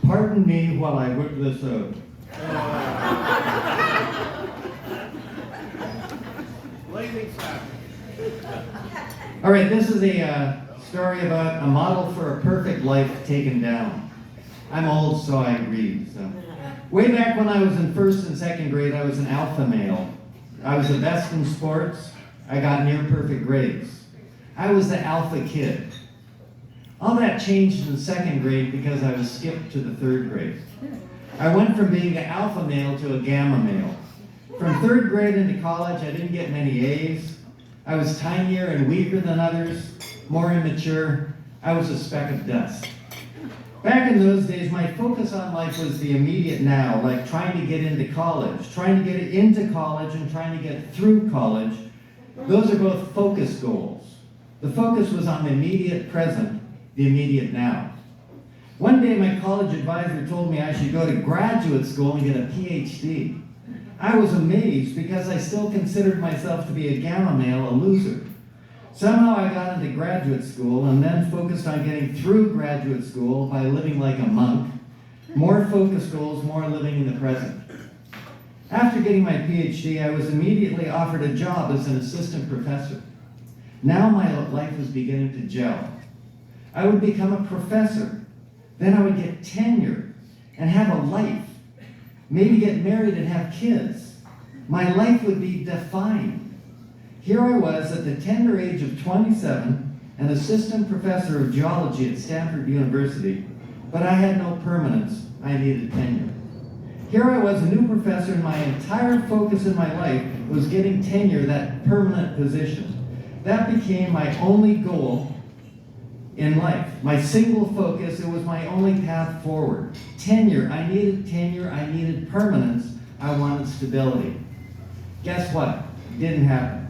Pardon me while I whip this out. All right, this is a story about a model for a perfect life taken down. I'm old, so I read. So. Way back when I was in first and second grade, I was an alpha male. I was the best in sports. I got near perfect grades. I was the alpha kid. All that changed in second grade because I was skipped to the third grade. I went from being an alpha male to a gamma male. From third grade into college, I didn't get many A's. I was tinier and weaker than others, more immature. I was a speck of dust. Back in those days, my focus on life was the immediate now, like trying to get into college, and trying to get through college. Those are both focus goals. The focus was on the immediate present, the immediate now. One day, my college advisor told me I should go to graduate school and get a PhD. I was amazed because I still considered myself to be a gamma male, a loser. Somehow I got into graduate school and then focused on getting through graduate school by living like a monk. More focus goals, more living in the present. After getting my PhD, I was immediately offered a job as an assistant professor. Now my life was beginning to gel. I would become a professor. Then I would get tenure and have a life. Maybe get married and have kids. My life would be defined. Here I was at the tender age of 27, an assistant professor of geology at Stanford University, but I had no permanence. I needed tenure. Here I was, a new professor, and my entire focus in my life was getting tenure, that permanent position. That became my only goal in life. My single focus, it was my only path forward. Tenure, I needed permanence, I wanted stability. Guess what? Didn't happen.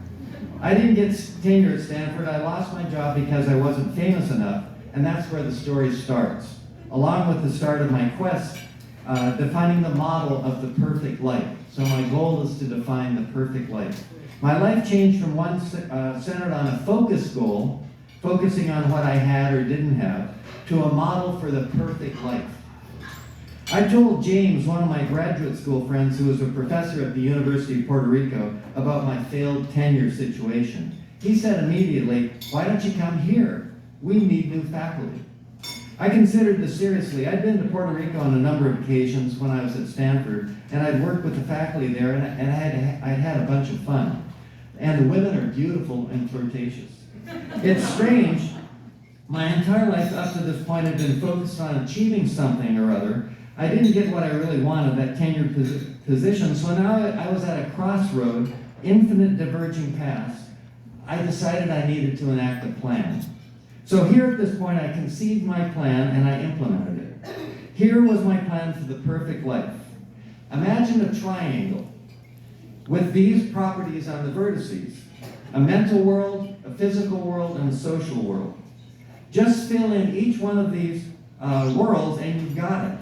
I didn't get tenure at Stanford. I lost my job because I wasn't famous enough, and that's where the story starts. Along with the start of my quest, defining the model of the perfect life. So my goal is to define the perfect life. My life changed from one centered on a focus goal, focusing on what I had or didn't have, to a model for the perfect life. I told James, one of my graduate school friends who was a professor at the University of Puerto Rico, about my failed tenure situation. He said immediately, "Why don't you come here? We need new faculty." I considered this seriously. I'd been to Puerto Rico on a number of occasions when I was at Stanford, and I'd worked with the faculty there, and I'd had a bunch of fun. And the women are beautiful and flirtatious. It's strange. My entire life up to this point had been focused on achieving something or other. I didn't get what I really wanted, that tenured position, so now I was at a crossroad, infinite diverging paths. I decided I needed to enact a plan. So here at this point, I conceived my plan and I implemented it. Here was my plan for the perfect life. Imagine a triangle with these properties on the vertices: a mental world, a physical world, and a social world. Just fill in each one of these worlds and you've got it.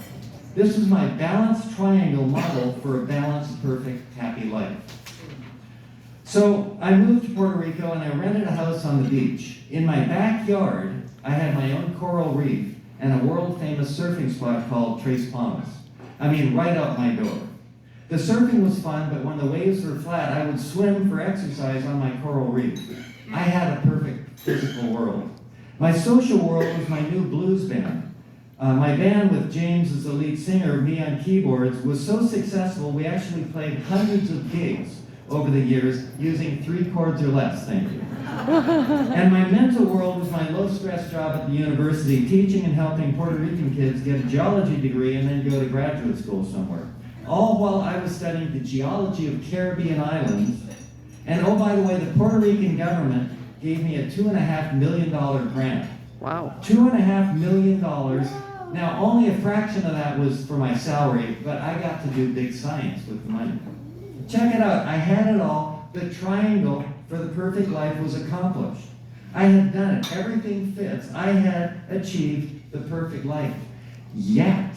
This is my balanced triangle model for a balanced, perfect, happy life. So I moved to Puerto Rico and I rented a house on the beach. In my backyard, I had my own coral reef and a world-famous surfing spot called Tres Palmas. I mean, right out my door. The surfing was fun, but when the waves were flat, I would swim for exercise on my coral reef. I had a perfect physical world. My social world was my new blues band. My band with James as the lead singer, me on keyboards, was so successful we actually played hundreds of gigs over the years using 3 chords or less, thank you. And my mental world was my low-stress job at the university, teaching and helping Puerto Rican kids get a geology degree and then go to graduate school somewhere. All while I was studying the geology of Caribbean islands. And oh, by the way, the Puerto Rican government gave me a $2.5 million grant. Wow. $2.5 million. Now, only a fraction of that was for my salary, but I got to do big science with the money. Check it out. I had it all. The triangle for the perfect life was accomplished. I had done it. Everything fits. I had achieved the perfect life. Yet,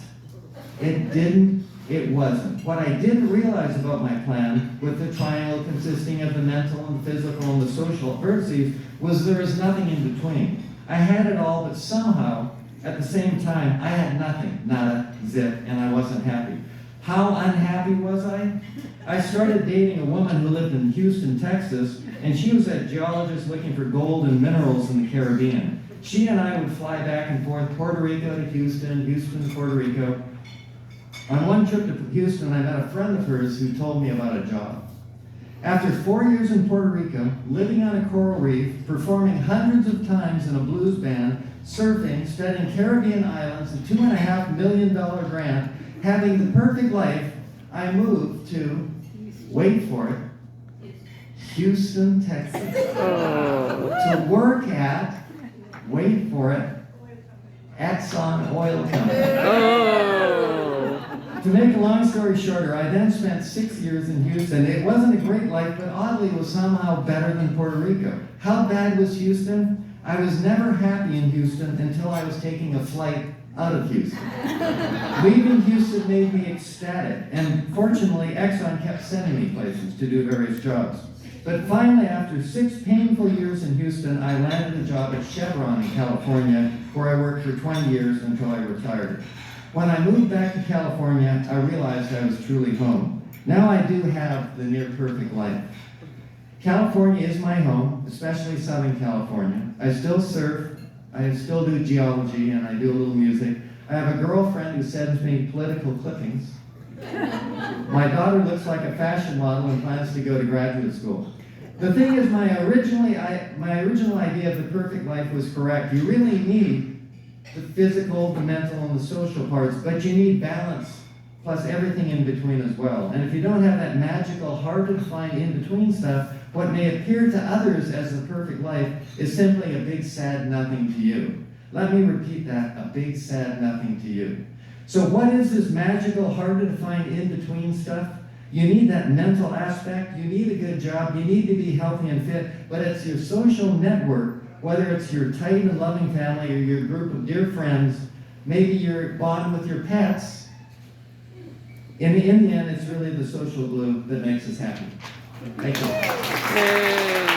it wasn't. What I didn't realize about my plan, with the triangle consisting of the mental and the physical and the social vertices, was there is nothing in between. I had it all, but somehow, at the same time, I had nothing, nada, zip, and I wasn't happy. How unhappy was I? I started dating a woman who lived in Houston, Texas, and she was a geologist looking for gold and minerals in the Caribbean. She and I would fly back and forth, Puerto Rico to Houston, Houston to Puerto Rico. On one trip to Houston, I met a friend of hers who told me about a job. After 4 years in Puerto Rico, living on a coral reef, performing hundreds of times in a blues band, surfing, studying Caribbean islands, a $2.5 million grant, having the perfect life, I moved to, wait for it, Houston, Texas. To work at, wait for it, Exxon Oil Company. To make a long story shorter, I then spent 6 years in Houston. It wasn't a great life, but oddly was somehow better than Puerto Rico. How bad was Houston? I was never happy in Houston until I was taking a flight out of Houston. Leaving Houston made me ecstatic, and fortunately, Exxon kept sending me places to do various jobs. But finally, after 6 painful years in Houston, I landed a job at Chevron in California, where I worked for 20 years until I retired. When I moved back to California, I realized I was truly home. Now I do have the near perfect life. California is my home, especially Southern California. I still surf, I still do geology, and I do a little music. I have a girlfriend who sends me political clippings. My daughter looks like a fashion model and plans to go to graduate school. The thing is, my original idea of the perfect life was correct. You really need the physical, the mental, and the social parts, but you need balance, plus everything in between as well. And if you don't have that magical, hard-to-find in-between stuff, what may appear to others as the perfect life is simply a big, sad nothing to you. Let me repeat that, a big, sad nothing to you. So what is this magical, hard-to-find in-between stuff? You need that mental aspect, you need a good job, you need to be healthy and fit, but it's your social network, whether it's your tight and loving family or your group of dear friends, maybe your bond with your pets. In the end, it's really the social glue that makes us happy. Thank you.